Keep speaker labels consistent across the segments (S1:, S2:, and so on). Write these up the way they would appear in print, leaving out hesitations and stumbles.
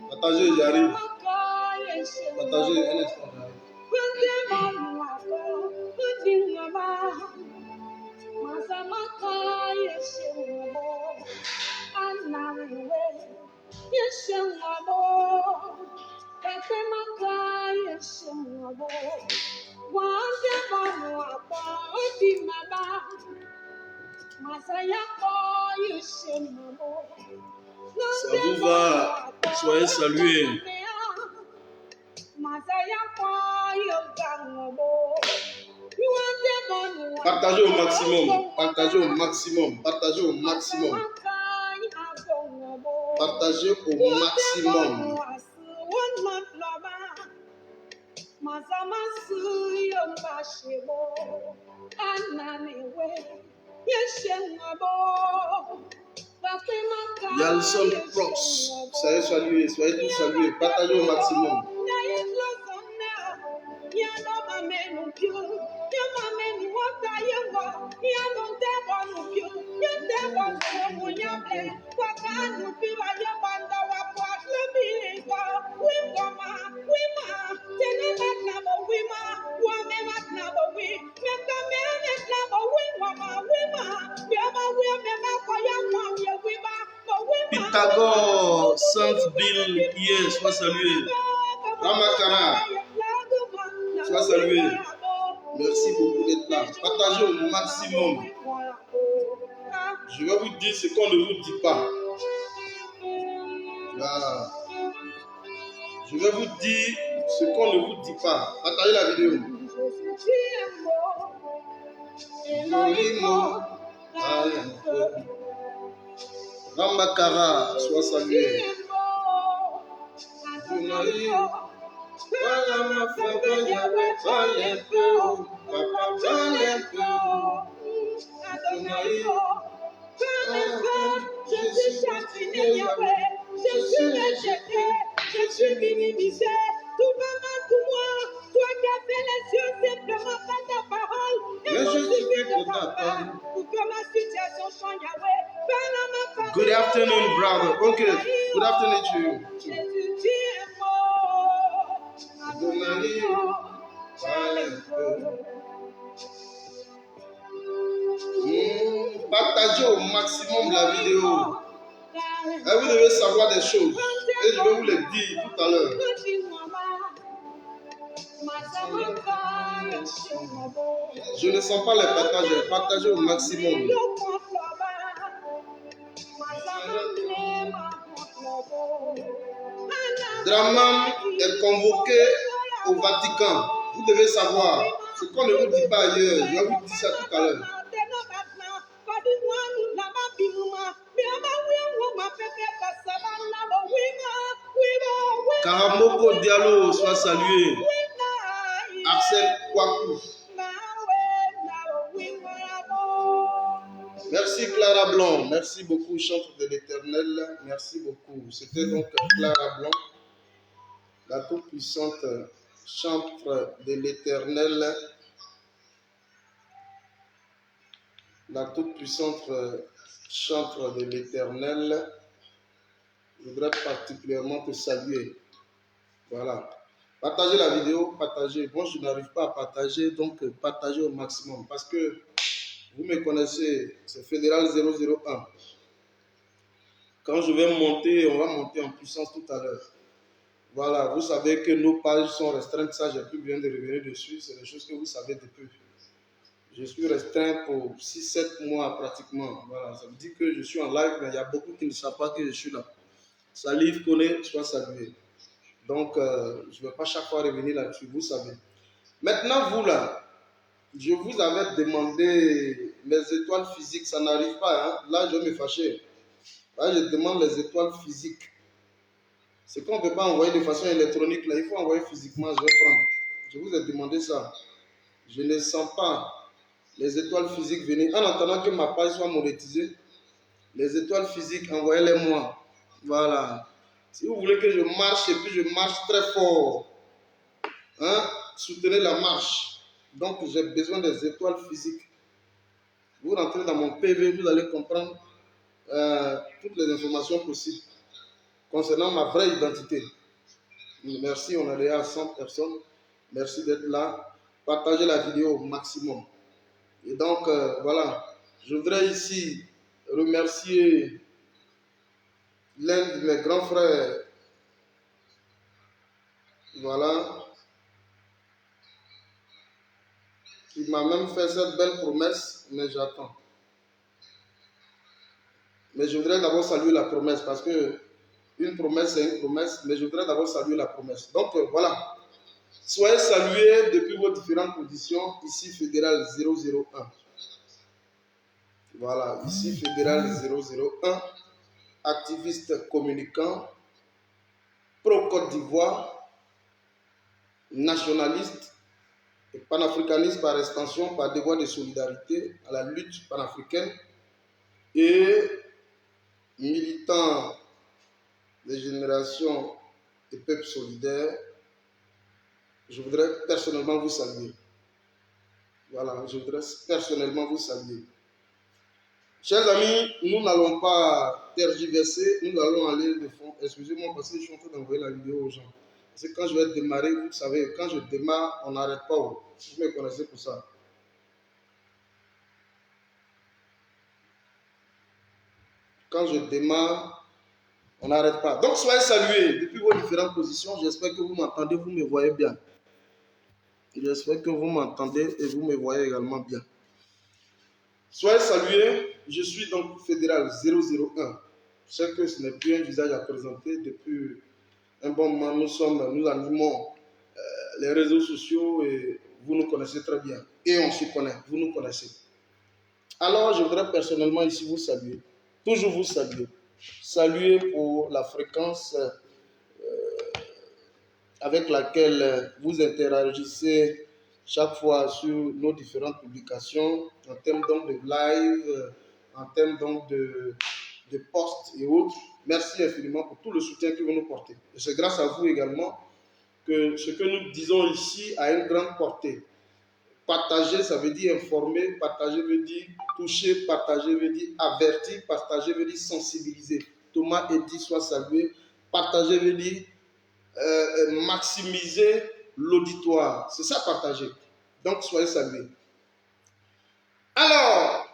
S1: Partagez, j'arrive. Partagez, un instant, ça vous va, soyez salués. Partagez au maximum, partagez au maximum, partagez au maximum. Partagez au maximum. Yalson Prox, soyez salués, soyez tous salués. Partagez au maximum. Pythagore, Sainte Bill, hier, sois salué. Ramakara, sois salué. Merci beaucoup d'être là. Partagez au maximum. Je vais vous dire ce qu'on ne vous dit pas. Voilà. Je vais vous dire ce qu'on ne vous dit pas. Partagez la vidéo. Ramakara, sois salué.
S2: Je suis châtié, Yahweh. Je suis rejeté. Je suis minimisé. Tout va mal pour moi. Toi qui as fait les cieux simplement par ta parole. Et mon suivi de ta part. Pour que ma situation change, Yahweh.
S1: Good afternoon, brother. Okay, good afternoon to you. Partagez au maximum la vidéo. Et vous devez savoir des choses. Et je vais vous les dire tout à l'heure. Je ne sens pas les partager. Partagez au maximum. Dramam est convoqué au Vatican. Vous devez savoir ce qu'on ne vous dit pas ailleurs. Je vais vous dire ça tout à l'heure. Karamoko Diallo, sois salué. Axel Kwaku. Merci Clara Blanc. Merci beaucoup, chantre de l'Éternel. Merci beaucoup. C'était donc Clara Blanc, la toute-puissante chantre de l'Éternel. La toute-puissante chantre de l'Éternel. Je voudrais particulièrement te saluer. Voilà. Partagez la vidéo, partagez. Bon, je n'arrive pas à partager, donc partagez au maximum. Parce que vous me connaissez, c'est Fédéral 001. Quand je vais monter, on va monter en puissance tout à l'heure. Voilà, vous savez que nos pages sont restreintes, ça, j'ai plus besoin de revenir dessus, c'est des choses que vous savez depuis. Je suis restreint pour 6-7 mois pratiquement. Voilà, ça veut dire que je suis en live, mais il y a beaucoup qui ne savent pas que je suis là. Salif connaît, soit salué. Donc, je ne vais pas chaque fois revenir là-dessus, vous savez. Maintenant, vous là, je vous avais demandé les étoiles physiques, ça n'arrive pas. Hein? Là, je vais me fâcher. Là, je demande les étoiles physiques. C'est qu'on ne peut pas envoyer de façon électronique, là, il faut envoyer physiquement, je vais prendre. Je vous ai demandé ça. Je ne sens pas les étoiles physiques venir. En attendant que ma page soit monétisée, les étoiles physiques, envoyez-les moi. Voilà. Si vous voulez que je marche et puis je marche très fort, hein, soutenez la marche. Donc, j'ai besoin des étoiles physiques. Vous rentrez dans mon PV, vous allez comprendre toutes les informations possibles concernant ma vraie identité. Merci, on est déjà à 100 personnes. Merci d'être là. Partagez la vidéo au maximum. Et donc, voilà, je voudrais ici remercier l'un de mes grands frères. Voilà, qui m'a même fait cette belle promesse, mais j'attends. Mais je voudrais d'abord saluer la promesse parce que une promesse, c'est une promesse, mais je voudrais d'abord saluer la promesse. Donc voilà, soyez salués depuis vos différentes positions. Ici, Fédéral 001. Voilà, ici, Fédéral 001, activiste communicant, pro-Côte d'Ivoire, nationaliste et panafricaniste par extension, par devoir de solidarité à la lutte panafricaine et militant des générations et peuples solidaires. Je voudrais personnellement vous saluer. Voilà, je voudrais personnellement vous saluer. Chers amis, nous n'allons pas tergiverser, nous allons aller de fond. Excusez-moi parce que je suis en train d'envoyer la vidéo aux gens. Parce que quand je vais démarrer, vous savez, quand je démarre, on n'arrête pas. Vous me connaissez pour ça. Quand je démarre, on n'arrête pas. Donc soyez salués depuis vos différentes positions. J'espère que vous m'entendez, vous me voyez bien. J'espère que vous m'entendez et vous me voyez également bien. Soyez salués, je suis donc Fédéral 001. Je sais que ce n'est plus un visage à présenter depuis un bon moment. Nous animons les réseaux sociaux et vous nous connaissez très bien. Et on s'y connaît, vous nous connaissez. Alors, je voudrais personnellement ici vous saluer. Toujours vous saluer. Saluer pour la fréquence avec laquelle vous interagissez chaque fois sur nos différentes publications, en termes donc de live, en termes donc de posts et autres. Merci infiniment pour tout le soutien que vous nous portez. Et c'est grâce à vous également que ce que nous disons ici a une grande portée. Partager, ça veut dire informer, partager veut dire toucher, partager veut dire avertir, partager veut dire sensibiliser. Thomas Eddy soit salué. Partager veut dire maximiser l'auditoire. C'est ça, partager. Donc, soyez salués. Alors,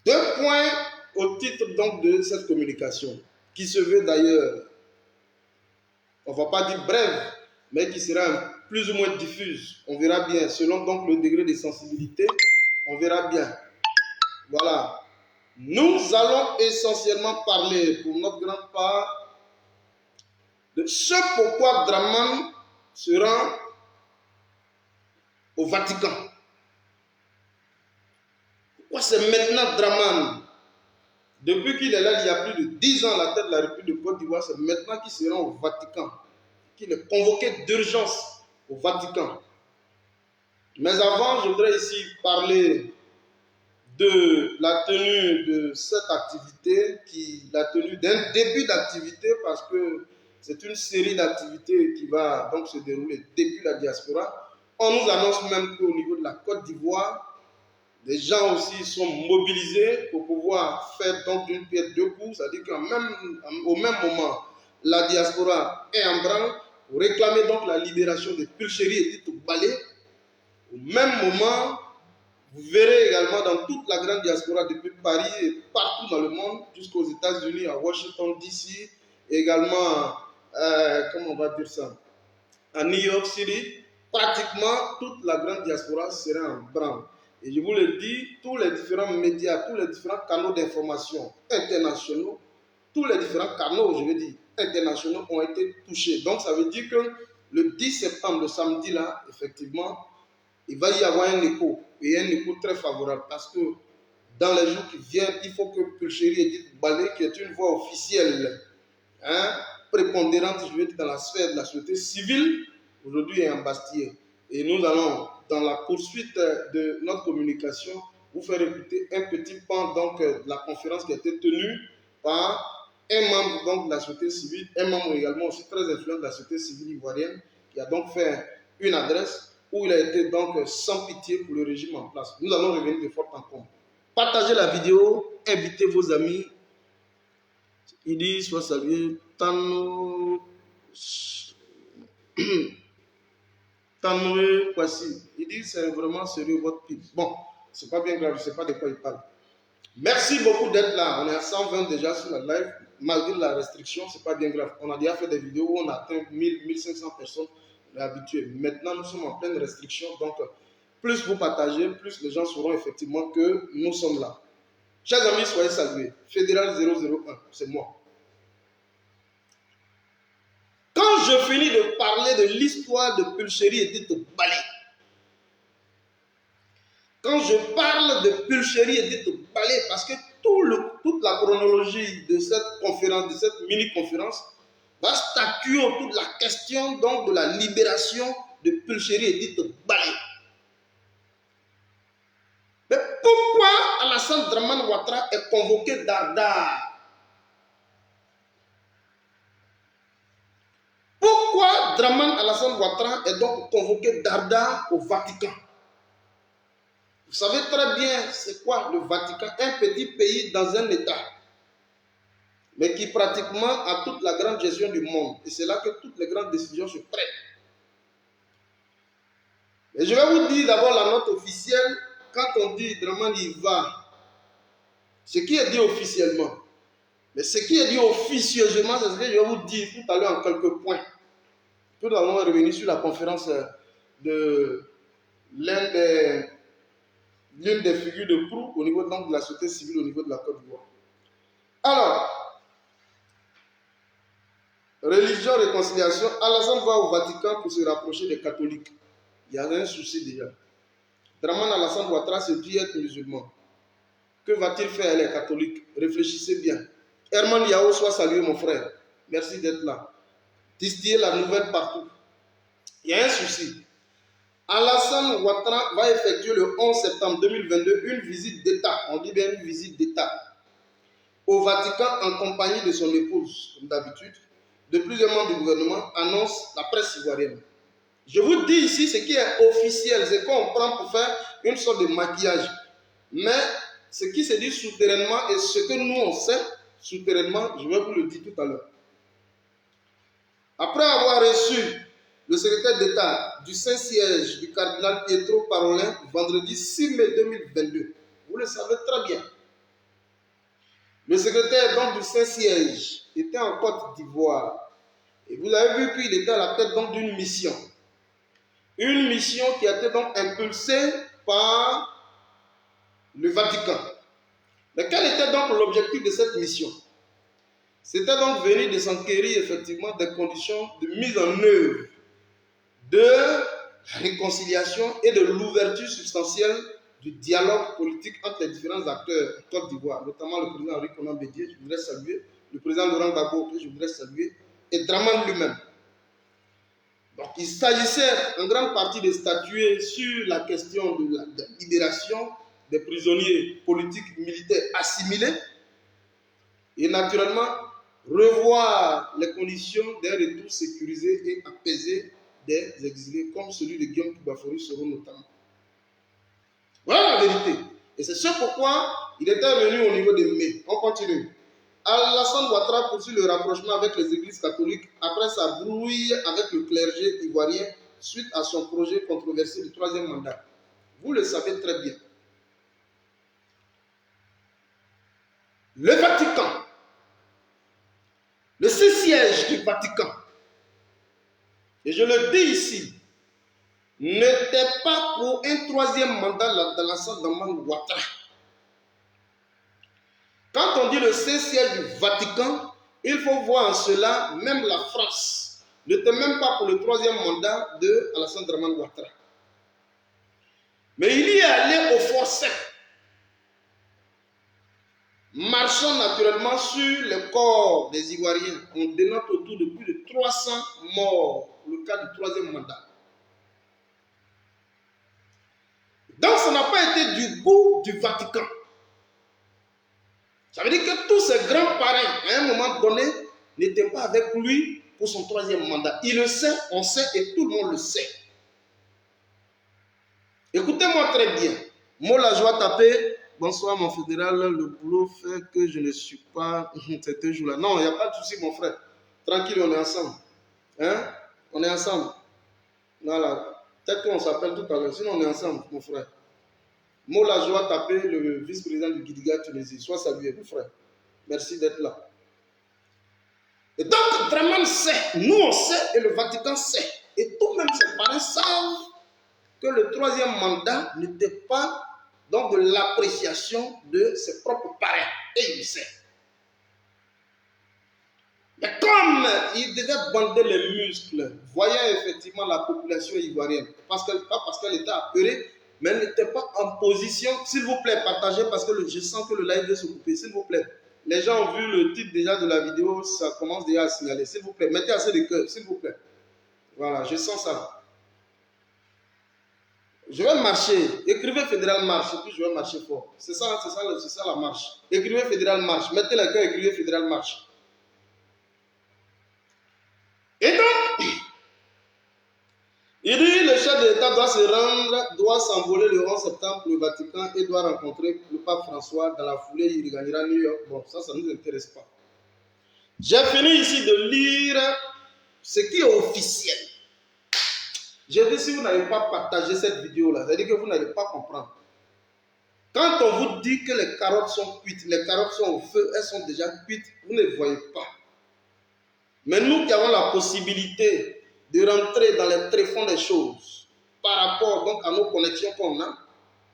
S1: 2 points au titre donc de cette communication, qui se veut d'ailleurs, on ne va pas dire brève, mais qui sera plus ou moins diffuse. On verra bien, selon donc le degré de sensibilité, on verra bien. Voilà. Nous allons essentiellement parler, pour notre grande part, de ce pourquoi Draman se rend au Vatican. Pourquoi c'est maintenant Draman? Depuis qu'il est là, il y a plus de 10 ans à la tête de la République de Côte d'Ivoire, c'est maintenant qu'il se rend au Vatican, qu'il est convoqué d'urgence au Vatican. Mais avant, je voudrais ici parler de la tenue de cette activité, la tenue d'un début d'activité, parce que c'est une série d'activités qui va donc se dérouler depuis la diaspora. On nous annonce même qu'au niveau de la Côte d'Ivoire, les gens aussi sont mobilisés pour pouvoir faire donc d'une pierre deux coups, c'est-à-dire qu'au même moment, la diaspora est en branle pour réclamer donc la libération des pulcheries et titres balais. Au même moment, vous verrez également dans toute la grande diaspora depuis Paris et partout dans le monde, jusqu'aux États-Unis, à Washington DC, également comment on va dire ça, à New York City, pratiquement toute la grande diaspora serait en branle. Et je vous le dis, tous les différents médias, tous les différents canaux d'information internationaux, tous les différents canaux, je veux dire, internationaux ont été touchés. Donc ça veut dire que le 10 septembre, le samedi là, effectivement, il va y avoir un écho, et un écho très favorable, parce que dans les jours qui viennent, il faut que Pulchérie Edith Balé, qui est une voix officielle, hein, prépondérante, je veux dire, dans la sphère de la société civile, aujourd'hui est en Bastille. Et nous allons, dans la poursuite de notre communication, vous faire écouter un petit pan donc, de la conférence qui a été tenue par un membre donc, de la société civile, un membre également aussi très influent de la société civile ivoirienne, qui a donc fait une adresse où il a été donc sans pitié pour le régime en place. Nous allons revenir de fort en comble. Partagez la vidéo, invitez vos amis. Il dit, soit salué, Tanoé Kwasi. Il dit, c'est vraiment sérieux votre pipe. Bon, c'est pas bien grave, je ne sais pas de quoi il parle. Merci beaucoup d'être là. On est à 120 déjà sur la live. Malgré la restriction, c'est pas bien grave. On a déjà fait des vidéos où on a atteint 1000, 1500 personnes. On est habitué. Maintenant, nous sommes en pleine restriction. Donc, plus vous partagez, plus les gens sauront effectivement que nous sommes là. Chers amis, soyez salués. Fédéral 001, c'est moi. Quand je finis de parler de l'histoire de Pulchérie Edith Balé, quand je parle de Pulchérie Edith Balé, parce que toute la chronologie de cette conférence, de cette mini-conférence, va statuer autour de la question donc de la libération de Pulchérie Edith Balé. Mais pourquoi Alassane Dramane Ouattara est convoqué Dardar? Pourquoi Dramane Alassane Ouattara est donc convoqué Dardar au Vatican? Vous savez très bien c'est quoi le Vatican, un petit pays dans un État, mais qui pratiquement a toute la grande gestion du monde. Et c'est là que toutes les grandes décisions se prennent. Et je vais vous dire d'abord la note officielle. Quand on dit Dramane y va, ce qui est dit officiellement, mais ce qui est dit officieusement, c'est ce que je vais vous dire tout à l'heure en quelques points. Tout à l'heure, on va revenir sur la conférence de l'une des figures de proue au niveau donc, de la société civile au niveau de la Côte d'Ivoire. Alors, religion, réconciliation, Alassane va au Vatican pour se rapprocher des catholiques. Il y a un souci déjà. Dramane Alassane Ouattara se dit être musulman. Que va-t-il faire les catholiques? Réfléchissez bien. Herman Yao, sois salué mon frère. Merci d'être là. Distiller la nouvelle partout. Il y a un souci. Alassane Ouattara va effectuer le 11 septembre 2022 une visite d'État, on dit bien une visite d'État, au Vatican en compagnie de son épouse, comme d'habitude. De plusieurs membres du gouvernement annonce la presse ivoirienne. Je vous dis ici ce qui est officiel, c'est qu'on prend pour faire une sorte de maquillage. Mais ce qui se dit souterrainement et ce que nous on sait souterrainement, je vais vous le dire tout à l'heure. Après avoir reçu le secrétaire d'État du Saint-Siège du cardinal Pietro Parolin, vendredi 6 mai 2022. Vous le savez très bien. Le secrétaire donc, du Saint-Siège était en Côte d'Ivoire. Et vous avez vu qu'il était à la tête donc d'une mission. Une mission qui a été donc impulsée par le Vatican. Mais quel était donc l'objectif de cette mission? C'était donc venir de s'enquérir effectivement des conditions de mise en œuvre de réconciliation et de l'ouverture substantielle du dialogue politique entre les différents acteurs en Côte d'Ivoire, notamment le président Henri Konan Bédié, je voudrais saluer, le président Laurent Gbagbo, que je voudrais saluer, et Dramane lui-même. Donc il s'agissait en grande partie de statuer sur la question de la libération des prisonniers politiques militaires assimilés et naturellement revoir les conditions d'un retour sécurisé et apaisé des exilés, comme celui de Guillaume Bafori Soro notamment. Voilà la vérité. Et c'est ce pourquoi il était venu au niveau de mai. On continue. Alassane Ouattara poursuit le rapprochement avec les églises catholiques après sa brouille avec le clergé ivoirien suite à son projet controversé du 3e mandat. Vous le savez très bien. Le Vatican, le Saint-Siège du Vatican, et je le dis ici, n'était pas pour un troisième mandat d'Alassane Dramane Ouattara. Quand on dit le Saint-Siège du Vatican, il faut voir en cela, même la France n'était même pas pour le troisième mandat de Alassane Dramane Ouattara. Mais il y est allé au forceps, marchant naturellement sur le corps des Ivoiriens. On dénote autour de plus de 300 morts pour le cas du troisième mandat. Donc ça n'a pas été du goût du Vatican. Ça veut dire que tous ces grands parrains, à un moment donné, n'étaient pas avec lui pour son troisième mandat. Il le sait, on sait et tout le monde le sait. Écoutez-moi très bien. Moi, la joie tapée. Bonsoir, mon fédéral. Le boulot fait que je ne suis pas ces jours-là. Non, il n'y a pas de souci, mon frère. Tranquille, on est ensemble. Hein? On est ensemble. Voilà. Peut-être qu'on s'appelle tout à l'heure. Sinon, on est ensemble, mon frère. Moi, la joie tapée, le vice-président du Guidiga Tunisie. Sois salué, mon frère. Merci d'être là. Et donc, Dramane sait. Nous, on sait et le Vatican sait. Et tout même ses parents savent que le troisième mandat n'était pas donc de l'appréciation de ses propres parents. Et il sait. Mais comme il devait bander les muscles, voyant effectivement la population ivoirienne, pas parce qu'elle était apeurée, mais elle n'était pas en position, s'il vous plaît, partagez parce que je sens que le live veut se couper, s'il vous plaît. Les gens ont vu le titre déjà de la vidéo, ça commence déjà à signaler, s'il vous plaît, mettez assez de cœur, s'il vous plaît. Voilà, je sens ça. Je vais marcher. Écrivez Fédéral Marche et puis je vais marcher fort. C'est ça la marche. Écrivez Fédéral Marche. Mettez le cœur, écrivez Fédéral Marche. Et donc, il dit le chef de l'État doit s'envoler le 11 septembre pour le Vatican et doit rencontrer le pape François. Dans la foulée, il gagnera New York. Bon, ça ne nous intéresse pas. J'ai fini ici de lire ce qui est officiel. J'ai dit, si vous n'avez pas partagé cette vidéo-là, c'est-à-dire que vous n'allez pas comprendre. Quand on vous dit que les carottes sont cuites, les carottes sont au feu, elles sont déjà cuites, vous ne les voyez pas. Mais nous qui avons la possibilité de rentrer dans les tréfonds des choses, par rapport donc à nos connexions qu'on a,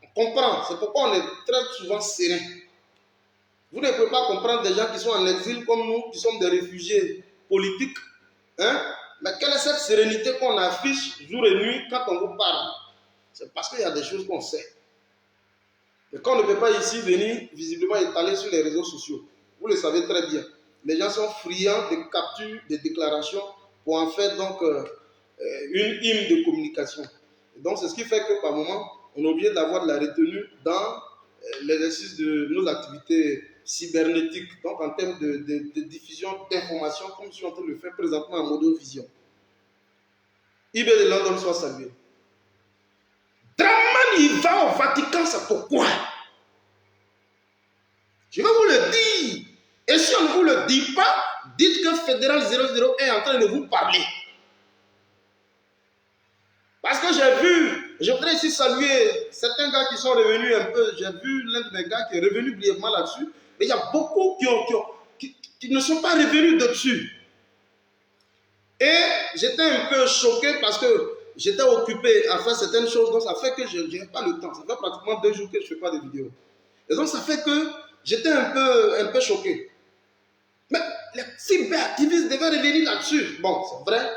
S1: on comprend. C'est pourquoi on est très souvent serein. Vous ne pouvez pas comprendre des gens qui sont en exil comme nous, qui sommes des réfugiés politiques. Hein? Mais quelle est cette sérénité qu'on affiche jour et nuit quand on vous parle? C'est parce qu'il y a des choses qu'on sait. Et qu'on ne peut pas ici venir visiblement étaler sur les réseaux sociaux. Vous le savez très bien. Les gens sont friands de captures, de déclarations pour en faire donc une hymne de communication. Et donc c'est ce qui fait que par moment, on est obligé d'avoir de la retenue dans l'exercice de nos activités cybernétiques, donc en termes de diffusion d'informations, comme je suis en train de le faire présentement en mode vision. IB de London soit salué. Dramane, il va au Vatican, c'est pourquoi? Je vais vous le dire. Et si on ne vous le dit pas, dites que Fédéral 00 est en train de vous parler. Parce que j'ai vu, je voudrais ici saluer certains gars qui sont revenus un peu. J'ai vu l'un de mes gars qui est revenu brièvement là-dessus. Mais il y a beaucoup qui ne sont pas revenus dessus. Et j'étais un peu choqué parce que j'étais occupé à faire certaines choses. Donc ça fait que je n'ai pas le temps. Ça fait pratiquement 2 jours que je ne fais pas de vidéos. Et donc ça fait que j'étais un peu choqué. Mais les cyberactivistes devaient revenir là-dessus. Bon, c'est vrai.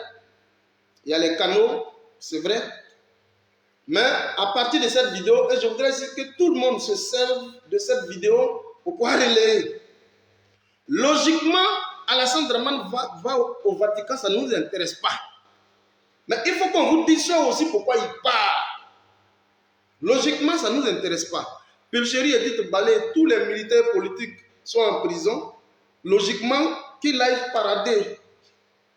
S1: Il y a les canaux, c'est vrai. Mais à partir de cette vidéo, et je voudrais dire que tout le monde se serve de cette vidéo pour pouvoir relayer. Logiquement, Alassane Dramane va au Vatican, ça ne nous intéresse pas. Mais il faut qu'on vous dise aussi pourquoi il part. Logiquement, ça ne nous intéresse pas. Pulchéry et Edith Balé, tous les militaires politiques sont en prison. Logiquement, qu'il aille parader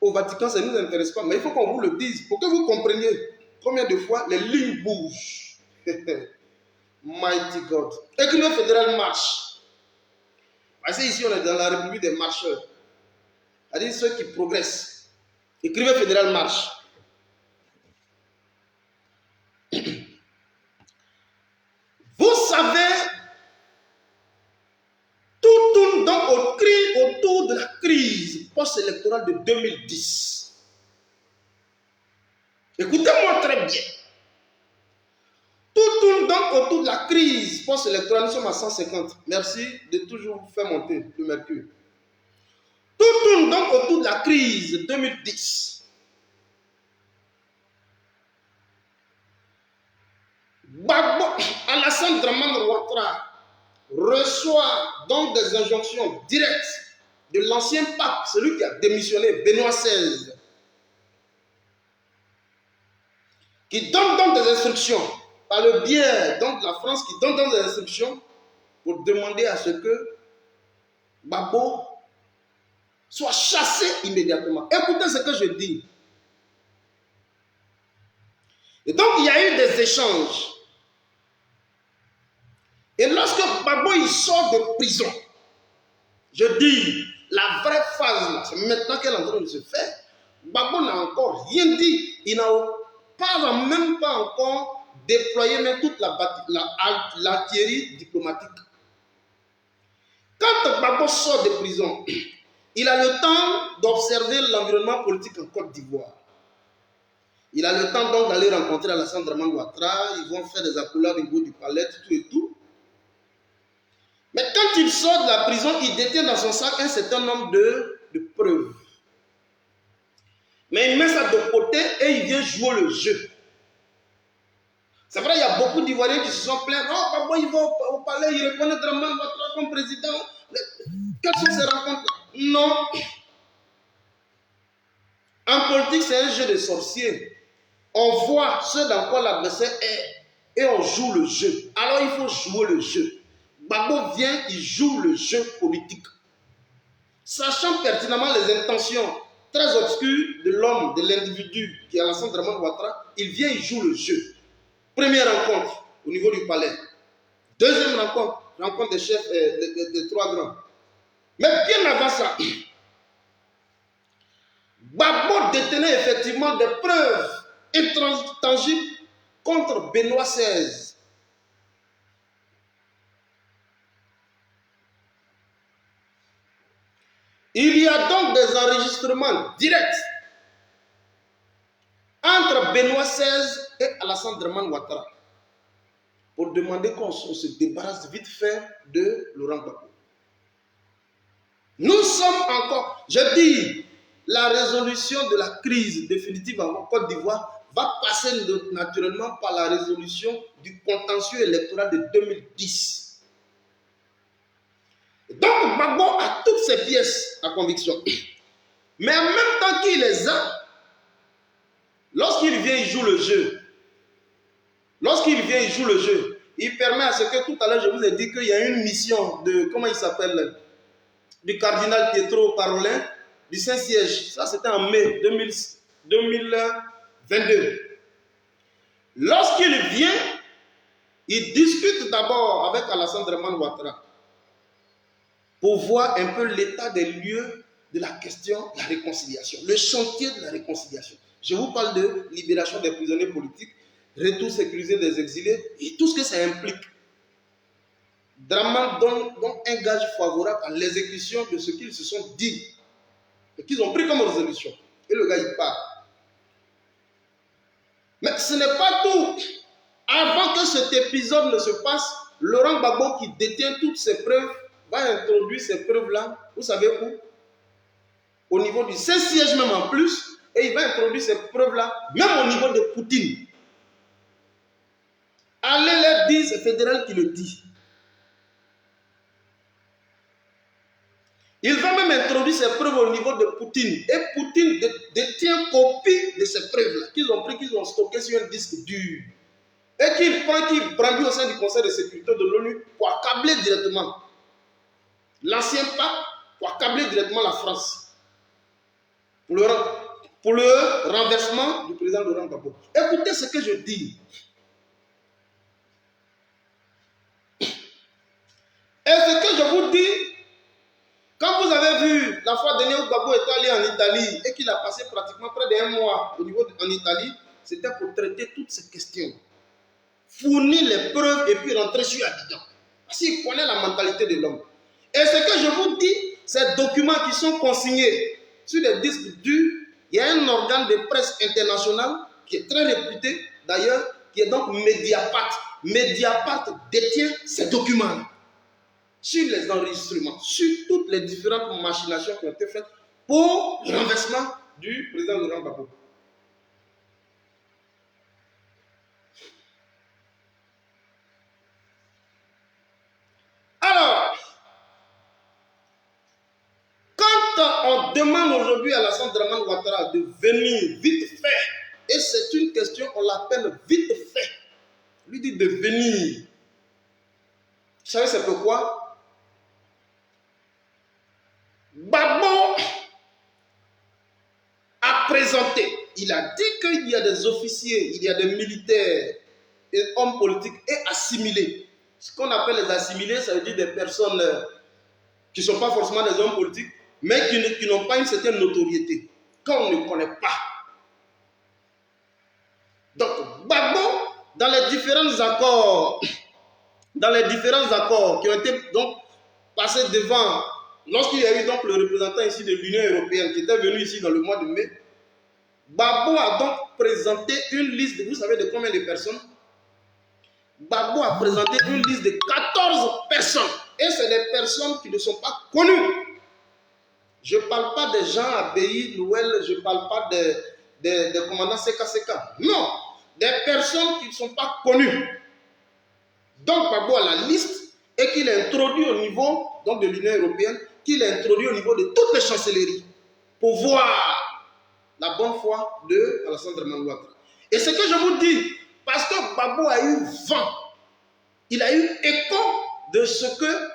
S1: au Vatican, ça ne nous intéresse pas. Mais il faut qu'on vous le dise pour que vous compreniez combien de fois les lignes bougent. Mighty God. Et que le fédéral marche. Parce qu'ici, on est dans la République des marcheurs. C'est-à-dire ceux qui progressent. Écrivez fédéral marche. Vous savez, tout tourne donc autour de la crise post-électorale de 2010. Écoutez-moi très bien. Tout tourne donc autour de la crise post-électorale. Nous sommes à 150. Merci de toujours faire monter le mercure. Tout tourne donc autour de la crise 2010. Gbagbo, Alassane Dramane Ouattara reçoit donc des injonctions directes de l'ancien pape, celui qui a démissionné, Benoît XVI, qui donne donc des instructions, par le biais donc de la France, qui donne donc des instructions pour demander à ce que Gbagbo soit chassé immédiatement. Écoutez ce que je dis. Et donc, il y a eu des échanges. Et lorsque Gbagbo il sort de prison, je dis, la vraie phase, c'est maintenant qu'elle est en train de se faire. Gbagbo n'a encore rien dit. Il n'a même pas encore déployé même toute l'artillerie diplomatique. Quand Gbagbo sort de prison, il a le temps d'observer l'environnement politique en Côte d'Ivoire. Il a le temps donc d'aller rencontrer Alassane Dramane Ouattara. Ils vont faire des accolades au niveau du palais, tout et tout. Mais quand il sort de la prison, il détient dans son sac un certain nombre de preuves. Mais il met ça de côté et il vient jouer le jeu. C'est vrai, il y a beaucoup d'Ivoiriens qui se sont plaints. Oh, Gbagbo, il va au palais, il reconnaît Dramane Ouattara comme président. Quelles sont ces rencontres-là? Non. En politique, c'est un jeu de sorciers. On voit ce dans quoi l'adversaire est et on joue le jeu. Alors il faut jouer le jeu. Gbagbo vient, il joue le jeu politique. Sachant pertinemment les intentions très obscures de l'homme, de l'individu qui est Alassane Dramane Ouattara, il vient, il joue le jeu. Première rencontre au niveau du palais. Deuxième rencontre des chefs des trois grands. Mais bien avant ça, Gbagbo détenait effectivement des preuves intangibles contre Benoît XVI. Il y a donc des enregistrements directs entre Benoît XVI et Alassane Dramane Ouattara pour demander qu'on se débarrasse vite fait de Laurent Gbagbo. Nous sommes encore, je dis, la résolution de la crise définitive en Côte d'Ivoire va passer naturellement par la résolution du contentieux électoral de 2010. Donc, Gbagbo a toutes ces pièces à conviction. Mais en même temps qu'il les a, lorsqu'il vient, il joue le jeu. Lorsqu'il vient, il joue le jeu. Il permet à ce que tout à l'heure, je vous ai dit qu'il y a une mission de, comment il s'appelle, du cardinal Pietro Parolin, du Saint-Siège. Ça, c'était en mai 2022. Lorsqu'il vient, il discute d'abord avec Alassane Dramane Ouattara pour voir un peu l'état des lieux de la question de la réconciliation, le chantier de la réconciliation. Je vous parle de libération des prisonniers politiques, retour sécurisé des exilés et tout ce que ça implique. Dramane donne donc un gage favorable à l'exécution de ce qu'ils se sont dit et qu'ils ont pris comme résolution. Et le gars, il part. Mais ce n'est pas tout. Avant que cet épisode ne se passe, Laurent Gbagbo, qui détient toutes ces preuves, va introduire ces preuves-là, vous savez où? Au niveau du Saint-Siège même en plus, et il va introduire ces preuves-là, même au niveau de Poutine. Allez leur dire, c'est fédéral qui le dit. Il va même introduire ces preuves au niveau de Poutine. Et Poutine détient copie de ces preuves-là, qu'ils ont pris, qu'ils ont stocké sur un disque dur. Et qu'il prend, qu'il brandit au sein du Conseil de sécurité de l'ONU pour accabler directement l'ancien pape, pour accabler directement la France. Pour le renversement du président Laurent Gbagbo. Écoutez ce que je dis. Et ce que je vous dis, quand vous avez vu la fois dernière où Gbagbo est allé en Italie et qu'il a passé pratiquement près d'un mois en Italie, c'était pour traiter toutes ces questions. Fournir les preuves et puis rentrer sur Abidjan. Parce qu'il connaît la mentalité de l'homme. Et ce que je vous dis, ces documents qui sont consignés sur des disques durs, il y a un organe de presse international qui est très réputé d'ailleurs, qui est donc Mediapart. Mediapart détient ces documents sur les enregistrements, sur toutes les différentes machinations qui ont été faites pour le renversement du président Laurent Gbagbo. Alors, quand on demande aujourd'hui à Alassane Dramane Ouattara de venir vite fait, et c'est une question, on l'appelle vite fait, lui dit de venir. Vous savez c'est pourquoi? Gbagbo a présenté, il a dit qu'il y a des officiers, il y a des militaires et hommes politiques et assimilés. Ce qu'on appelle les assimilés, ça veut dire des personnes qui ne sont pas forcément des hommes politiques, mais qui n'ont pas une certaine notoriété, qu'on ne connaît pas. Donc, Gbagbo, dans les différents accords qui ont été donc passés devant, lorsqu'il y a eu donc le représentant ici de l'Union européenne qui était venu ici dans le mois de mai, Gbagbo a donc présenté une liste, vous savez de combien de personnes? Gbagbo a présenté une liste de 14 personnes. Et c'est des personnes qui ne sont pas connues. Je ne parle pas des gens à Béhi, Noël, je ne parle pas des commandants CKCK. Non, des personnes qui ne sont pas connues. Donc Gbagbo a la liste et qu'il a introduit au niveau donc, de l'Union européenne, qu'il a introduit au niveau de toutes les chancelleries pour voir la bonne foi de Alassane Dramane Ouattara. Et ce que je vous dis, parce que Gbagbo a eu vent, il a eu écho de ce que,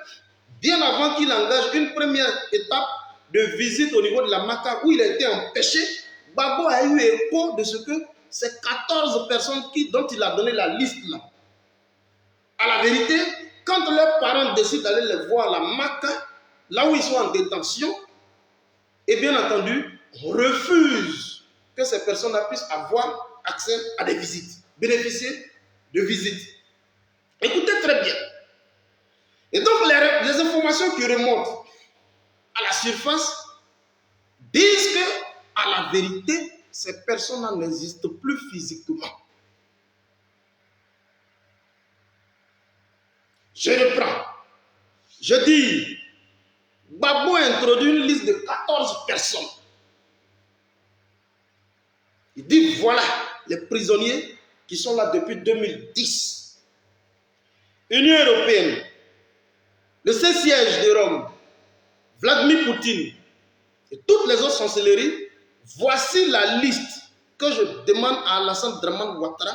S1: bien avant qu'il engage une première étape de visite au niveau de la Maka où il a été empêché, Gbagbo a eu écho de ce que ces 14 personnes dont il a donné la liste là. À la vérité, quand leurs parents décident d'aller les voir à la Maka, là où ils sont en détention, et bien entendu, refusent que ces personnes puissent avoir accès à des visites, bénéficier de visites. Écoutez très bien. Et donc, les informations qui remontent à la surface disent que, à la vérité, ces personnes-là n'existent plus physiquement. Je reprends. Je dis, Gbagbo a introduit une liste de 14 personnes. Il dit, voilà les prisonniers qui sont là depuis 2010. Union européenne, le Saint-Siège de Rome, Vladimir Poutine et toutes les autres chancelleries, voici la liste que je demande à Alassane Dramane Ouattara.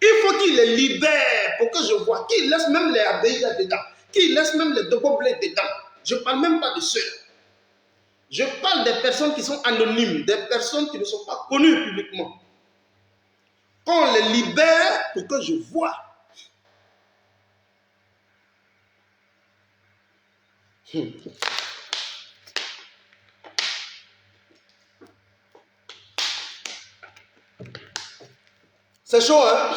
S1: Il faut qu'il les libère pour que je vois, qu'il laisse même les Abeilles dedans, qu'il laisse même les Dogoblés dedans. Je ne parle même pas de ceux. Je parle des personnes qui sont anonymes, des personnes qui ne sont pas connues publiquement. Qu'on les libère pour que je vois. C'est chaud, hein?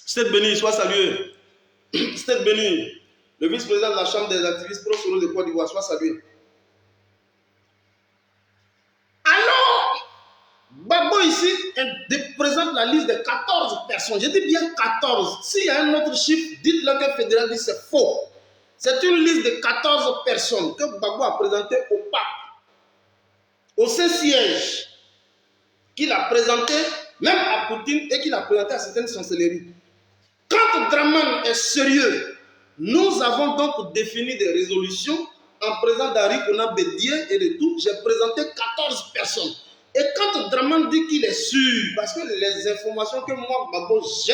S1: Stade Béni, soit salué. Stade Béni, le vice-président de la Chambre des activistes pro-solo de Côte d'Ivoire, soit salué. Alors, Gbagbo ici présente la liste de 14 personnes. Je dis bien 14. S'il y a un autre chiffre, dites-le que le fédéral dit c'est faux. C'est une liste de 14 personnes que Gbagbo a présentée au pape, au Saint-Siège, qu'il a présenté même à Poutine et qu'il a présenté à certaines chancelleries. Quand Dramane est sérieux, nous avons donc défini des résolutions en présence d'Henri Konan Bédier et de tout. J'ai présenté 14 personnes. Et quand Dramane dit qu'il est sûr, parce que les informations que moi, Gbagbo, j'ai,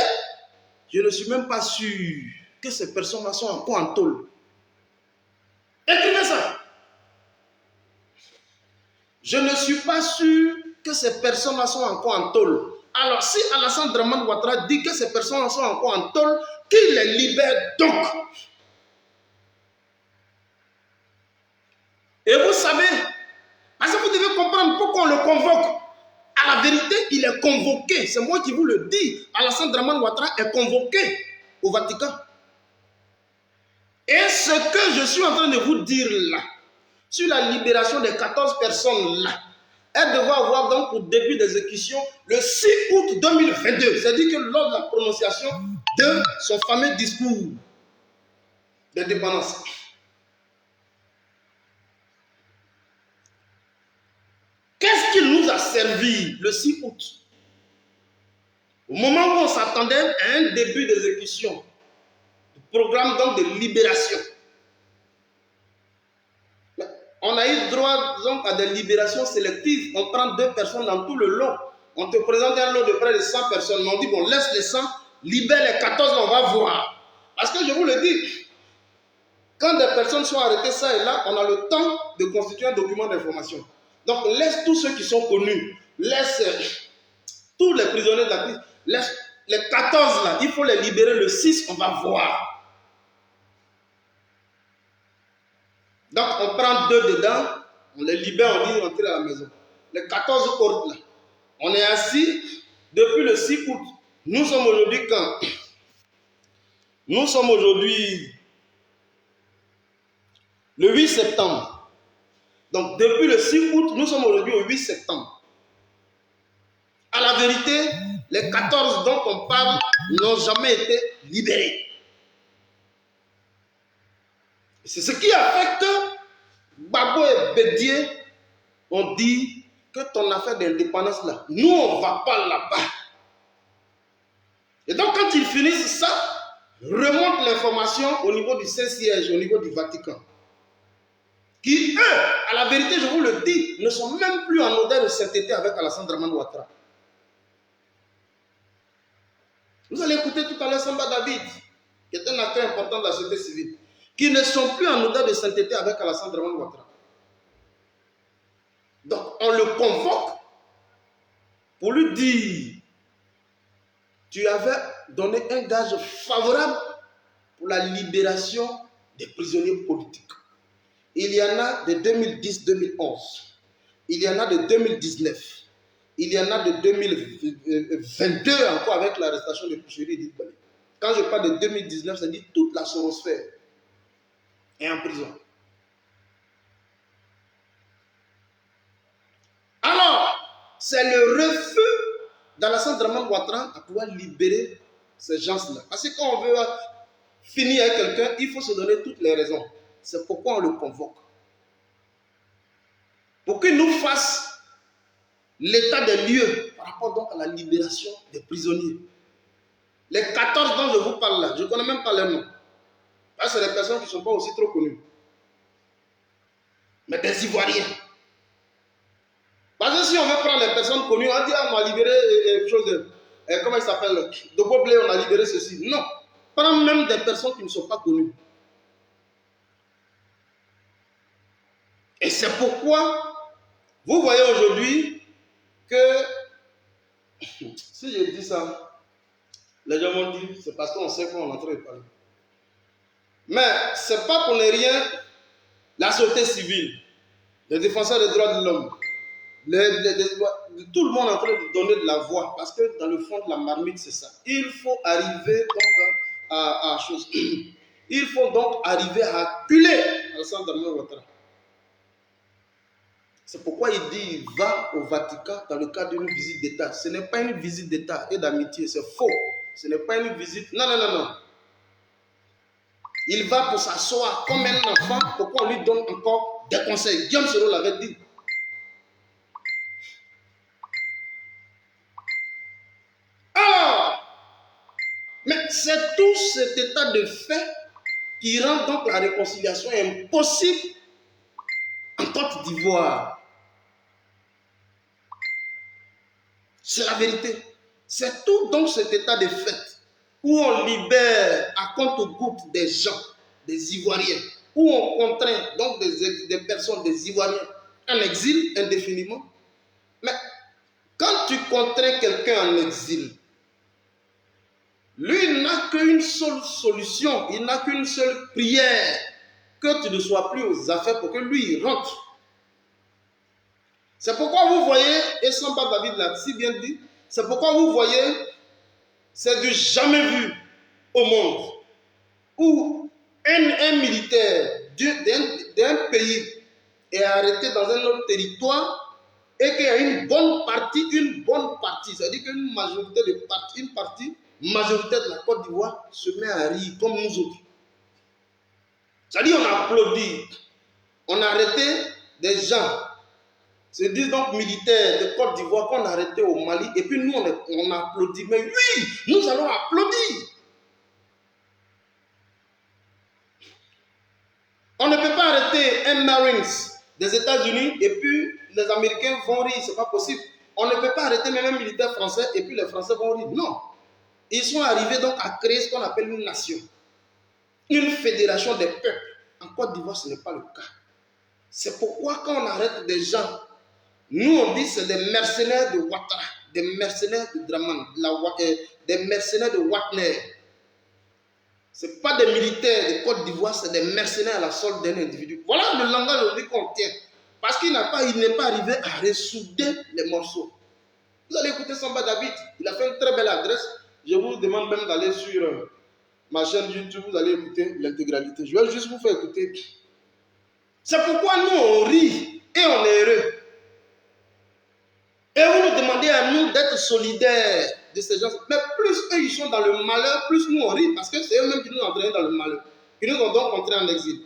S1: je ne suis même pas sûr que ces personnes-là sont encore en tôle. Écrivez ça. Je ne suis pas sûr que ces personnes-là sont encore en tôle. Alors, si Alassane Dramane Ouattara dit que ces personnes-là sont encore en tôle, qu'il les libère donc. Et vous savez, parce que vous devez comprendre pourquoi on le convoque. À la vérité, il est convoqué. C'est moi qui vous le dis. Alassane Dramane Ouattara est convoqué au Vatican. Et ce que je suis en train de vous dire là, sur la libération des 14 personnes là, elle devait avoir donc pour début d'exécution le 6 août 2022. C'est-à-dire que lors de la prononciation de son fameux discours d'indépendance. Qu'est-ce qui nous a servi le 6 août? Au moment où on s'attendait à un début d'exécution, programme donc de libération. On a eu droit donc à des libérations sélectives. On prend 2 personnes dans tout le lot. On te présente un lot de près de 100 personnes. On dit, bon, laisse les 100, libère les 14, on va voir. Parce que je vous le dis, quand des personnes sont arrêtées ça et là, on a le temps de constituer un document d'information. Donc, laisse tous ceux qui sont connus, laisse tous les prisonniers de la crise, laisse les 14 là, il faut les libérer le 6, on va voir. Donc, on prend 2 dedans, on les libère, on dit rentrer à la maison. Les 14 autres là, on est assis depuis le 6 août. Nous sommes aujourd'hui quand? Nous sommes aujourd'hui le 8 septembre. Donc, depuis le 6 août, nous sommes aujourd'hui au 8 septembre. À la vérité, les 14 dont on parle n'ont jamais été libérés. C'est ce qui affecte Gbagbo et Bédié. On dit que ton affaire d'indépendance là, nous on ne va pas là-bas. Et donc quand ils finissent ça, remonte l'information au niveau du Saint-Siège, au niveau du Vatican. Qui eux, à la vérité je vous le dis, ne sont même plus en odeur de sainteté avec Alassane Dramane Ouattara. Vous allez écouter tout à l'heure Samba David, qui est un acteur important de la société civile, qui ne sont plus en odeur de sainteté avec Alassane Dramane Ouattara. Donc on le convoque pour lui dire, tu avais donné un gage favorable pour la libération des prisonniers politiques. Il y en a de 2010-2011, il y en a de 2019, il y en a de 2022 encore avec l'arrestation de Pouchéry et d'Idbali. Quand je parle de 2019, ça dit toute la sorosphère est en prison. Alors, c'est le refus d'Alassane Dramane Ouattara à pouvoir libérer ces gens-là. Parce que quand on veut finir avec quelqu'un, il faut se donner toutes les raisons. C'est pourquoi on le convoque. Pour qu'il nous fasse l'état des lieux par rapport donc à la libération des prisonniers. Les 14 dont je vous parle là, je ne connais même pas leurs noms. Parce que c'est des personnes qui ne sont pas aussi trop connues. Mais des Ivoiriens. Parce que si on veut prendre les personnes connues, on dit ah, on a libéré comment il s'appelle, de Boblé, on a libéré ceci. Non. Prends même des personnes qui ne sont pas connues. Et c'est pourquoi vous voyez aujourd'hui que, si je dis ça, les gens m'ont dit, c'est parce qu'on sait qu'on est en train de parler. Mais ce n'est pas pour ne rien, la société civile, les défenseurs des droits de l'homme, tout le monde est en train de donner de la voix, parce que dans le fond de la marmite, c'est ça. Il faut arriver donc à chose. Il faut donc arriver à acculer Alassane Dramane Ouattara. C'est pourquoi il dit il va au Vatican dans le cadre d'une visite d'État. Ce n'est pas une visite d'État et d'amitié, c'est faux. Ce n'est pas une visite. Non, non, non, non. Il va pour s'asseoir comme un enfant. Pourquoi on lui donne encore des conseils? Guillaume Soro l'avait dit. Mais c'est tout cet état de fait qui rend donc la réconciliation impossible en Côte d'Ivoire. C'est la vérité. C'est tout donc cet état de fait où on libère à compte-gouttes des gens, des Ivoiriens, où on contraint donc des personnes, des Ivoiriens en exil indéfiniment. Mais quand tu contrains quelqu'un en exil, lui n'a qu'une seule solution, il n'a qu'une seule prière, que tu ne sois plus aux affaires pour que lui il rentre. C'est pourquoi vous voyez, et Samba David l'a si bien dit, c'est pourquoi vous voyez, c'est du jamais vu au monde, où un militaire d'un pays est arrêté dans un autre territoire et qu'il y a une bonne partie, c'est-à-dire qu'une majorité de parties, une partie majoritaire de la Côte d'Ivoire se met à rire comme nous autres. C'est-à-dire on applaudit, on a arrêté des gens, se disent donc militaires de Côte d'Ivoire qu'on a arrêté au Mali, et puis nous on applaudit, mais oui, nous allons applaudir. On ne peut pas arrêter un Marines des États-Unis et puis les Américains vont rire, c'est pas possible. On ne peut pas arrêter même un militaire français et puis les Français vont rire. Non. Ils sont arrivés donc à créer ce qu'on appelle une nation, une fédération des peuples. En Côte d'Ivoire, ce n'est pas le cas. C'est pourquoi quand on arrête des gens, nous on dit c'est des mercenaires de Ouattara, des mercenaires de Draman, des mercenaires de Wagner. Ce n'est pas des militaires de Côte d'Ivoire, c'est des mercenaires à la solde d'un individu. Voilà le langage aujourd'hui qu'on tient. Parce qu'il n'est pas arrivé à ressouder les morceaux. Vous allez écouter Samba David, il a fait une très belle adresse. Je vous demande même d'aller sur ma chaîne YouTube, vous allez écouter l'intégralité. Je vais juste vous faire écouter. C'est pourquoi nous on rit et on est heureux. Et vous nous demandez à nous d'être solidaires de ces gens. Mais plus eux ils sont dans le malheur, plus nous on rit. Parce que c'est eux-mêmes qui nous ont entraînés dans le malheur. Qui nous ont donc entrés en exil.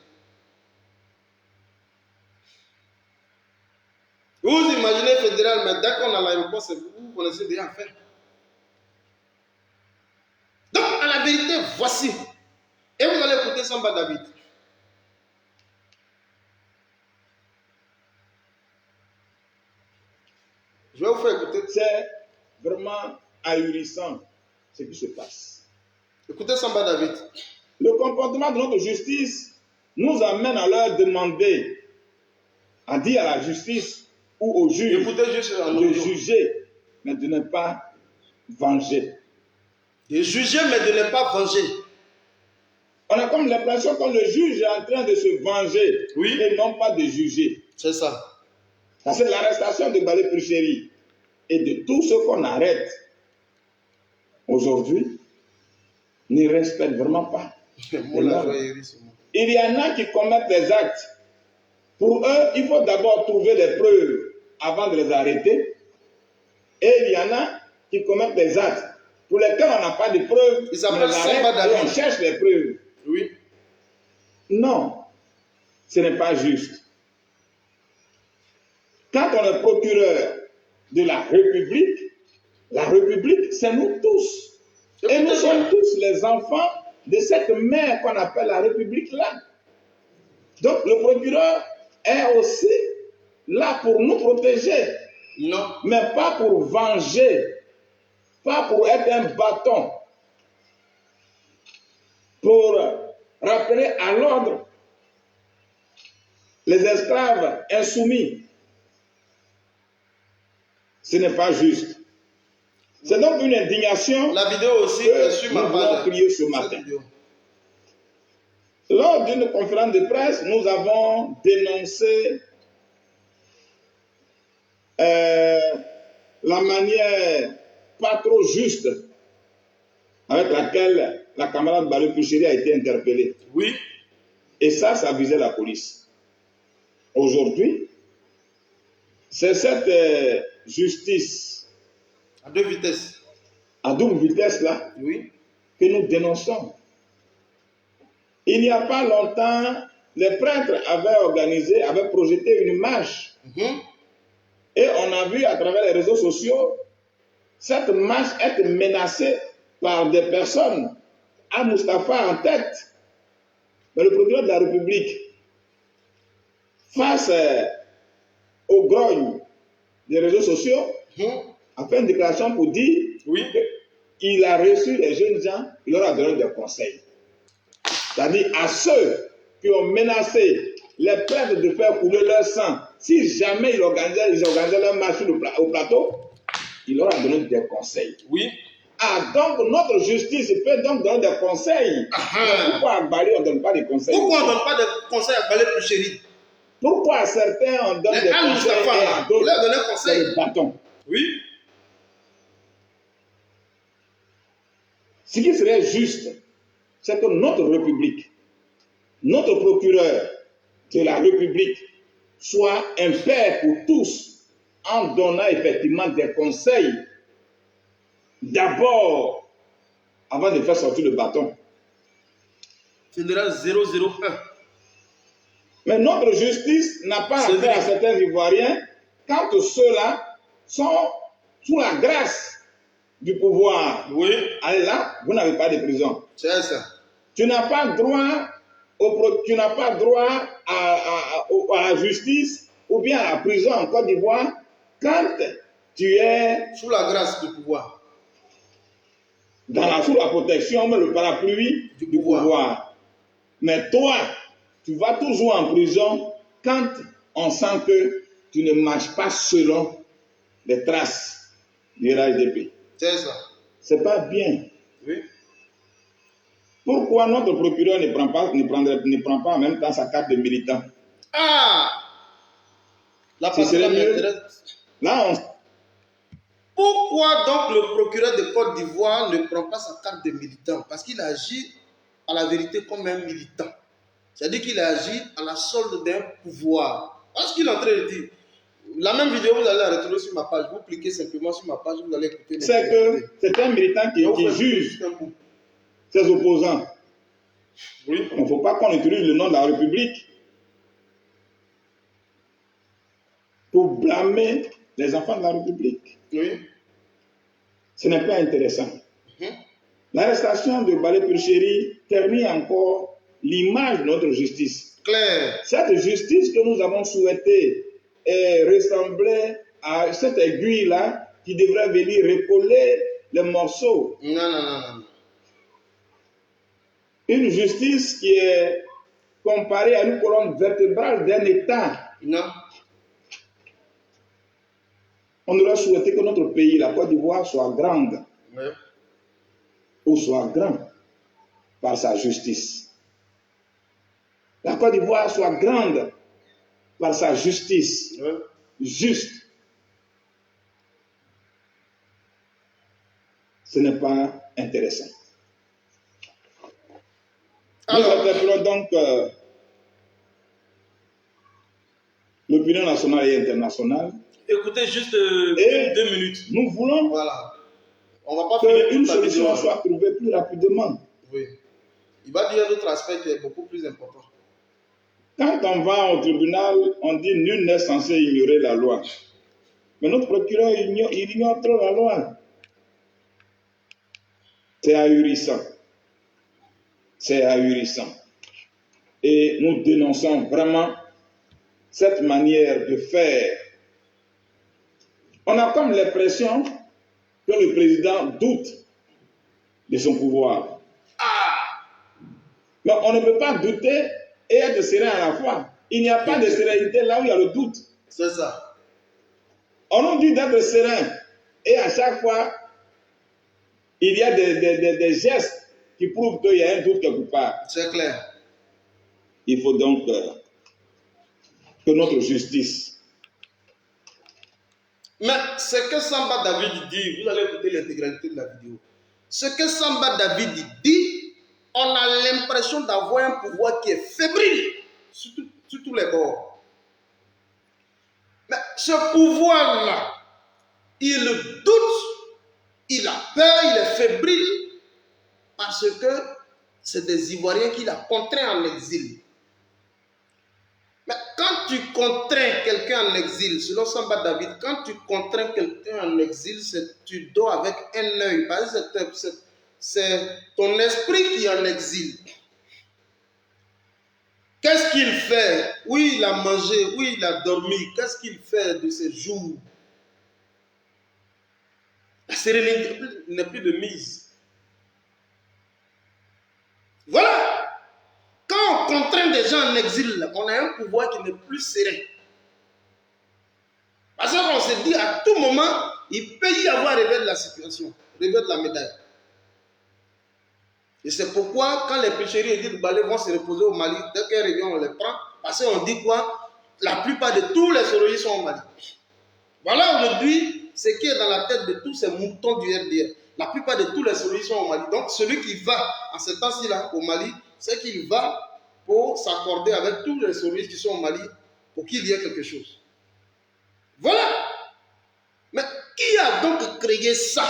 S1: Vous imaginez fédéral, mais dès qu'on a l'aéroport, c'est vous connaissez déjà à faire. Donc, à la vérité, voici. Et vous allez écouter Samba David. Je vais vous faire écouter.
S3: C'est vraiment ahurissant ce qui se passe.
S1: Écoutez Samba David.
S3: Le comportement de notre justice nous amène à leur demander, à dire à la justice ou au juge de juger, mais de ne pas venger.
S1: De juger, mais de ne pas venger.
S3: On a comme l'impression que le juge est en train de se venger,
S1: oui,
S3: et non pas de juger.
S1: C'est ça.
S3: Parce que l'arrestation de Balé Pruchéry et de tout ce qu'on arrête aujourd'hui ne respecte vraiment pas. Il y en a qui commettent des actes. Pour eux, il faut d'abord trouver des preuves avant de les arrêter. Et il y en a qui commettent des actes pour lesquels on n'a pas de preuves.
S1: Ils s'appellent Samba David.
S3: On cherche les preuves.
S1: Oui.
S3: Non, ce n'est pas juste. Quand on est procureur de la République, c'est nous tous. Et nous sommes tous les enfants de cette mère qu'on appelle la République là. Donc le procureur est aussi là pour nous protéger.
S1: Non.
S3: Mais pas pour venger, pas pour être un bâton, pour rappeler à l'ordre les esclaves insoumis. Ce n'est pas juste. C'est donc une indignation.
S1: La vidéo aussi
S3: que
S1: sur
S3: nous
S1: ma
S3: voulons
S1: page.
S3: crier ce matin. Lors d'une conférence de presse, nous avons dénoncé la manière pas trop juste avec laquelle la camarade Balé Pruchéry a été interpellée.
S1: Oui.
S3: Et ça visait la police. Aujourd'hui, c'est cette justice
S1: à deux vitesses.
S3: À double vitesse là,
S1: oui,
S3: que nous dénonçons. Il n'y a pas longtemps, les prêtres avaient projeté une marche. Et on a vu à travers les réseaux sociaux cette marche être menacée par des personnes, à Moustapha en tête. Mais le procureur de la République, face au grogne des réseaux sociaux, a fait une déclaration pour dire qu'il a reçu les jeunes gens, il leur a donné des conseils. C'est-à-dire à ceux qui ont menacé les prêtres de faire couler leur sang, si jamais ils organisaient leur marche au plateau, il leur a donné des conseils.
S1: Oui.
S3: Ah, donc notre justice peut donc donner des conseils. Pourquoi à Balé on ne donne pas des conseils?
S1: Pourquoi on ne donne pas de conseils à Balé Pruchéry?
S3: Pourquoi à certains on donne des conseils et à d'autres
S1: leur donner conseil?
S3: Le bâton.
S1: Oui.
S3: Ce qui serait juste, c'est que notre République, notre procureur de la République, soit un père pour tous en donnant effectivement des conseils, d'abord, avant de faire sortir le bâton.
S1: C'est de la 001.
S3: Mais notre justice n'a pas affaire à certains Ivoiriens quand ceux-là sont sous la grâce du pouvoir.
S1: Oui.
S3: Allez là, vous n'avez pas de prison.
S1: C'est ça.
S3: Tu n'as pas droit, à la justice ou bien à la prison en Côte d'Ivoire quand tu es
S1: sous la grâce du pouvoir.
S3: Sous la protection, mais le parapluie du pouvoir. Mais toi, tu vas toujours en prison quand on sent que tu ne marches pas selon les traces du RHDP.
S1: C'est ça.
S3: C'est pas bien.
S1: Oui.
S3: Pourquoi notre procureur ne prend pas en même temps sa carte de militant?
S1: Ah! La
S3: Ce serait mieux. Là,
S1: Pourquoi donc le procureur de Côte d'Ivoire ne prend pas sa carte de militant? Parce qu'il agit à la vérité comme un militant. C'est-à-dire qu'il agit à la solde d'un pouvoir. Parce qu'il est en train de dire, la même vidéo, vous allez la retrouver sur ma page. Vous cliquez simplement sur ma page, vous allez écouter.
S3: C'est que c'est un militant qui juge ses opposants.
S1: Oui.
S3: Il ne faut pas qu'on utilise le nom de la République pour blâmer les enfants de la République.
S1: Oui.
S3: Ce n'est pas intéressant. L'arrestation de Balé Pulchéry termine encore l'image de notre justice.
S1: Claire.
S3: Cette justice que nous avons souhaitée ressemblait à cette aiguille-là qui devrait venir recoller les morceaux.
S1: Non.
S3: Une justice qui est comparée à une colonne vertébrale d'un État.
S1: Non.
S3: On aurait souhaité que notre pays, la Côte d'Ivoire, soit grande.
S1: Oui.
S3: Ou soit grand par sa justice. La Côte d'Ivoire soit grande par sa justice.
S1: Oui.
S3: Juste. Ce n'est pas intéressant. Nous interpellons donc l'opinion nationale et internationale.
S1: Écoutez juste 2 minutes.
S3: Nous voulons
S1: on va pas
S3: qu'une solution soit trouvée plus rapidement.
S1: Oui. Il va dire un autre aspect qui est beaucoup plus important.
S3: Quand on va au tribunal, on dit nul n'est censé ignorer la loi. Mais notre procureur, il ignore trop la loi. C'est ahurissant. C'est ahurissant. Et nous dénonçons vraiment cette manière de faire. On a comme l'impression que le président doute de son pouvoir. Mais on ne peut pas douter et être serein à la fois. Il n'y a pas de sérénité là où il y a le doute.
S1: C'est ça.
S3: On nous dit d'être serein et à chaque fois, il y a des gestes qui prouvent qu'il y a un doute quelque part.
S1: C'est clair.
S3: Il faut donc que notre justice.
S1: Mais ce que Samba David dit, vous allez écouter l'intégralité de la vidéo. Ce que Samba David dit, on a l'impression d'avoir un pouvoir qui est fébrile sur tous les bords. Mais ce pouvoir-là, il doute, il a peur, il est fébrile parce que c'est des Ivoiriens qui l'ont contraint en exil. Mais quand tu contrains quelqu'un en exil, selon Samba David, quand tu contrains quelqu'un en exil, tu dors avec un œil. Parce que c'est ton esprit qui est en exil. Qu'est-ce qu'il fait? Oui, il a mangé, oui, il a dormi. Qu'est-ce qu'il fait de ces jours? La sérénité n'est plus de mise. Voilà. Quand on contraint des gens en exil, on a un pouvoir qui n'est plus serein. Parce qu'on se dit à tout moment, il peut y avoir revers de la situation, revers de la médaille. Et c'est pourquoi, quand les pêcheries et Edith Balé vont se reposer au Mali, dès qu'elles reviennent, on les prend. Parce qu'on dit quoi? La plupart de tous les sororiers sont au Mali. Voilà aujourd'hui ce qui est dans la tête de tous ces moutons du RDR. La plupart de tous les sororiers sont au Mali. Donc celui qui va en ce temps-ci-là au Mali, c'est qu'il va pour s'accorder avec tous les sororiers qui sont au Mali pour qu'il y ait quelque chose. Voilà. a donc créé ça?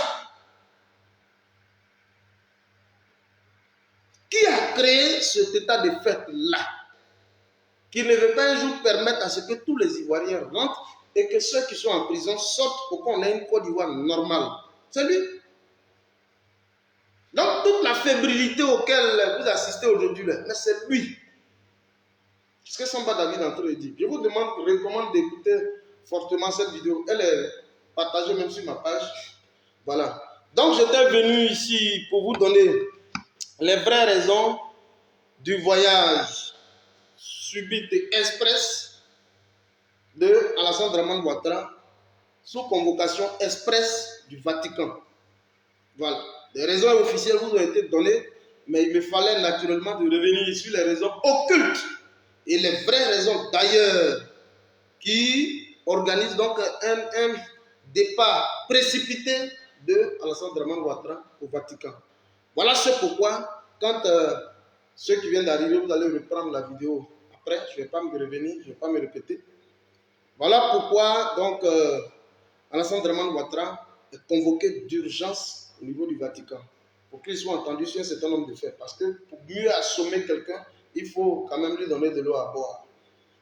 S1: Qui a créé cet état de fait-là? Qui ne veut pas un jour permettre à ce que tous les Ivoiriens rentrent et que ceux qui sont en prison sortent pour qu'on ait une Côte d'Ivoire normale. C'est lui. Donc toute la fébrilité auquel vous assistez aujourd'hui, mais c'est lui. Ce que Samba David est en train de dire. Je vous recommande d'écouter fortement cette vidéo. Elle est partagée même sur ma page. Voilà. Donc j'étais venu ici pour vous donner les vraies raisons du voyage subit et express de Alassane Dramane Ouattara sous convocation express du Vatican. Voilà. Les raisons officielles vous ont été données, mais il me fallait naturellement de revenir sur les raisons occultes et les vraies raisons d'ailleurs qui organisent donc un départ précipité de Alassane Dramane Ouattara au Vatican. Voilà ce pourquoi, quand ceux qui viennent d'arriver, vous allez reprendre la vidéo après, je ne vais pas me revenir, je ne vais pas me répéter. Voilà pourquoi donc Alassane Dramane Ouattara est convoqué d'urgence au niveau du Vatican pour qu'il soit entendu sur un certain nombre de faits. Parce que pour mieux assommer quelqu'un, il faut quand même lui donner de l'eau à boire.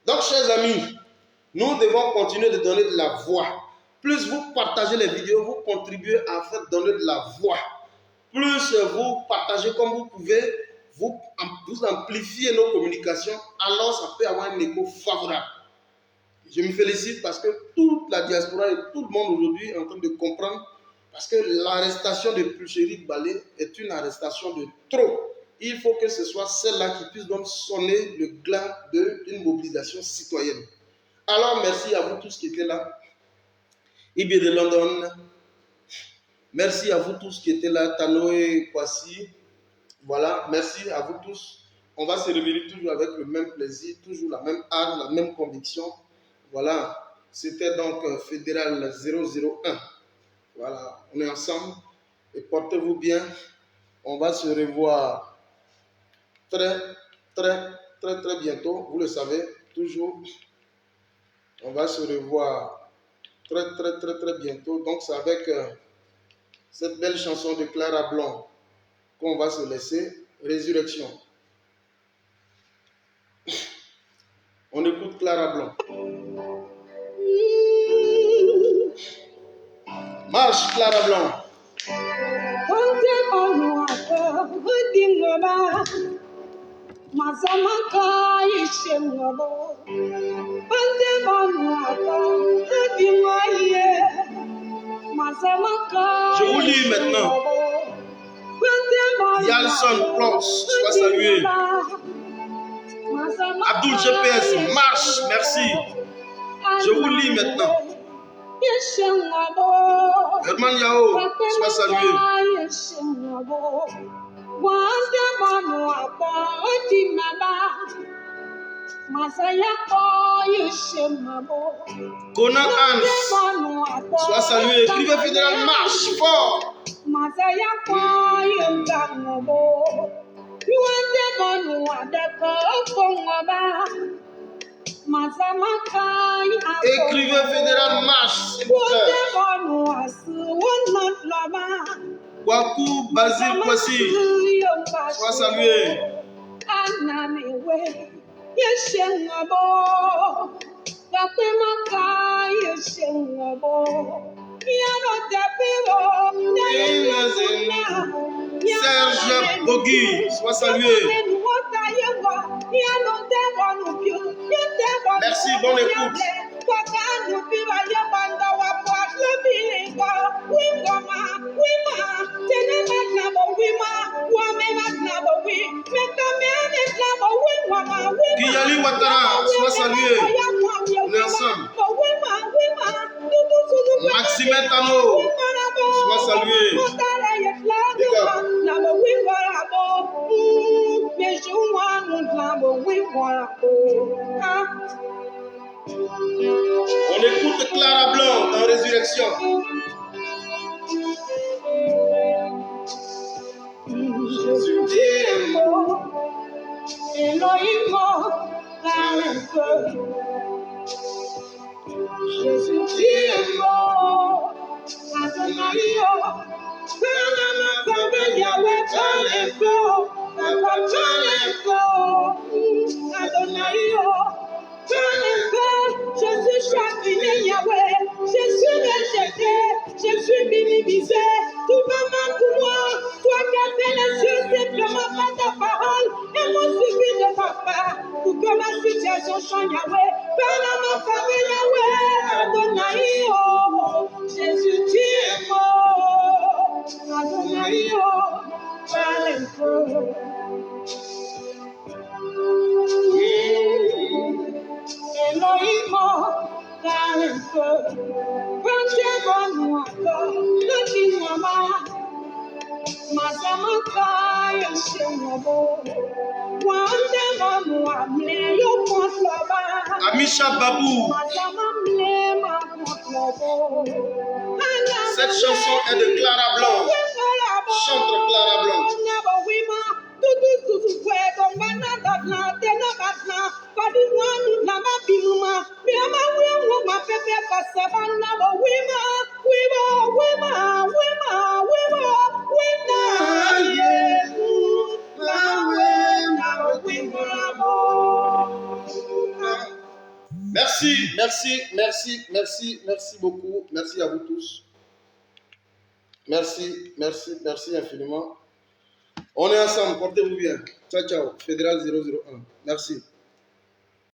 S1: Donc, chers amis, nous devons continuer de donner de la voix. Plus vous partagez les vidéos, vous contribuez à faire donner de la voix. Plus vous partagez comme vous pouvez, vous amplifiez nos communications, alors ça peut avoir un écho favorable. Je me félicite parce que toute la diaspora et tout le monde aujourd'hui est en train de comprendre parce que l'arrestation de Pulchéri Balé est une arrestation de trop. Il faut que ce soit celle-là qui puisse donc sonner le glas d'une mobilisation citoyenne. Alors merci à vous tous qui étaient là. Ibi de London, merci à vous tous qui étaient là, Tanoé, Kwasi. Voilà, merci à vous tous. On va se réunir toujours avec le même plaisir, toujours la même âme, la même conviction. Voilà, c'était donc Fédéral 001. Voilà, on est ensemble et portez-vous bien. On va se revoir très bientôt. Vous le savez, toujours. On va se revoir très bientôt. Donc, c'est avec cette belle chanson de Clara Blanc qu'on va se laisser. Résurrection. On écoute Clara Blanc. Marche, Clara Blanc. Je vous lis maintenant. Yalson Prox, sois salué. Abdul GPS, marche, merci. Je vous lis maintenant. Herman Yao, sois salué. Conan Hans, sois salué. Écrivez Fédéral, marche fort. Écrivez Fédéral, marche, s'il vous plaît. Wakou Basile Kwasi, sois salué. Serge Bogui, sois salué. Merci, bonne écoute. Kiyali Ouattara, sois salué. On est ensemble. Maxime Tano, sois salué. On écoute Clara Blanc dans Résurrection. Jésus dit Elohim, Jésus dit
S2: Je suis chagriné, Yahweh. Je suis rejeté, je suis minimisé. Tout va mal pour moi. Toi qui as fait les yeux simplement par ta parole. Et mon suivi de papa. Pour que ma situation change, Yahweh. Parle à ma famille, Yahweh. Adonai, oh. Jésus, tu es mort. Adonai, oh. Parle un peu. Elohim, parle un peu. Retiens-moi encore, le dis-moi, Mazamaka, Yeshua, Wandema, Yo Konslova,
S1: Amisha Babou, cette chanson est de Clara Blanc. Chante Clara Blanc. Merci, merci, merci, merci, merci beaucoup. Merci à vous tous. Merci, merci, merci infiniment. On est ensemble, portez-vous bien. Ciao, ciao. Fédéral 001. Merci.